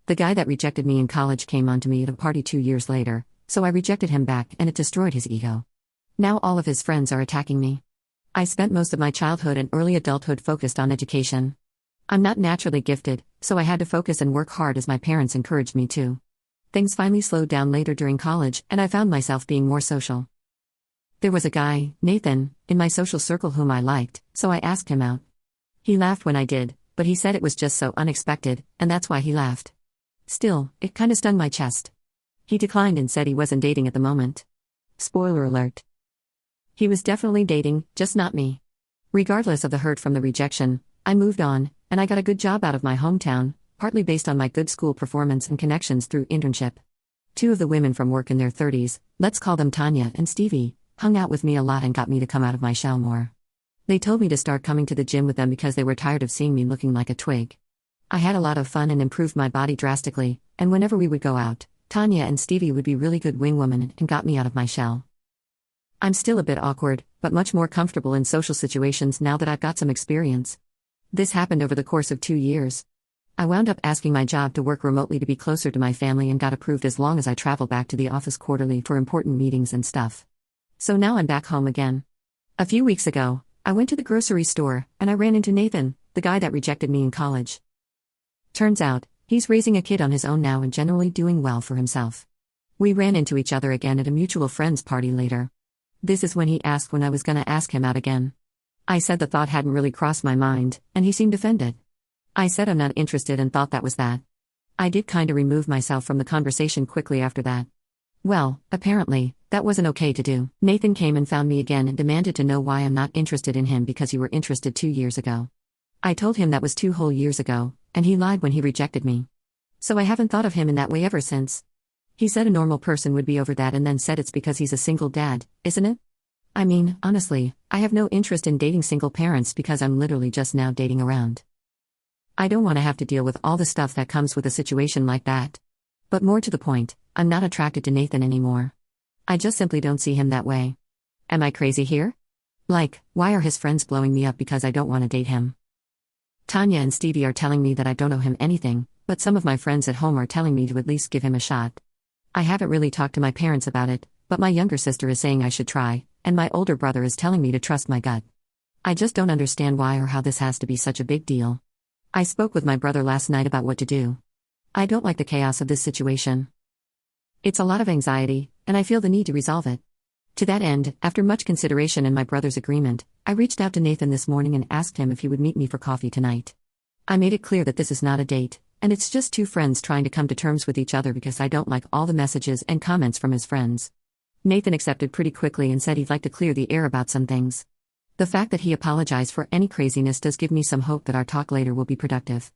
The guy that rejected me in college came onto me at a party 2 years later, so I rejected him back and it destroyed his ego. Now all of his friends are attacking me. I spent most of my childhood and early adulthood focused on education. I'm not naturally gifted, so I had to focus and work hard as my parents encouraged me to. Things finally slowed down later during college, and I found myself being more social. There was a guy, Nathan, in my social circle whom I liked, so I asked him out. He laughed when I did, but he said it was just so unexpected, and that's why he laughed. Still, it kinda stung my chest. He declined and said he wasn't dating at the moment. Spoiler alert. He was definitely dating, just not me. Regardless of the hurt from the rejection, I moved on, and I got a good job out of my hometown, partly based on my good school performance and connections through internship. Two of the women from work in their 30s, let's call them Tanya and Stevie, hung out with me a lot and got me to come out of my shell more. They told me to start coming to the gym with them because they were tired of seeing me looking like a twig. I had a lot of fun and improved my body drastically, and whenever we would go out, Tanya and Stevie would be really good wingwomen and got me out of my shell. I'm still a bit awkward, but much more comfortable in social situations now that I've got some experience. This happened over the course of 2 years. I wound up asking my job to work remotely to be closer to my family and got approved as long as I travel back to the office quarterly for important meetings and stuff. So now I'm back home again. A few weeks ago, I went to the grocery store, and I ran into Nathan, the guy that rejected me in college. Turns out, he's raising a kid on his own now and generally doing well for himself. We ran into each other again at a mutual friend's party later. This is when he asked when I was gonna ask him out again. I said the thought hadn't really crossed my mind, and he seemed offended. I said I'm not interested and thought that was that. I did kinda remove myself from the conversation quickly after that. Well, apparently, that wasn't okay to do. Nathan came and found me again and demanded to know why I'm not interested in him because you were interested 2 years ago. I told him that was 2 whole years ago, and he lied when he rejected me. So I haven't thought of him in that way ever since. He said a normal person would be over that and then said it's because he's a single dad, isn't it? I mean, honestly, I have no interest in dating single parents because I'm literally just now dating around. I don't want to have to deal with all the stuff that comes with a situation like that. But more to the point, I'm not attracted to Nathan anymore. I just simply don't see him that way. Am I crazy here? Like, why are his friends blowing me up because I don't want to date him? Tanya and Stevie are telling me that I don't owe him anything, but some of my friends at home are telling me to at least give him a shot. I haven't really talked to my parents about it, but my younger sister is saying I should try, and my older brother is telling me to trust my gut. I just don't understand why or how this has to be such a big deal. I spoke with my brother last night about what to do. I don't like the chaos of this situation. It's a lot of anxiety, and I feel the need to resolve it. To that end, after much consideration and my brother's agreement, I reached out to Nathan this morning and asked him if he would meet me for coffee tonight. I made it clear that this is not a date, and it's just two friends trying to come to terms with each other because I don't like all the messages and comments from his friends. Nathan accepted pretty quickly and said he'd like to clear the air about some things. The fact that he apologized for any craziness does give me some hope that our talk later will be productive.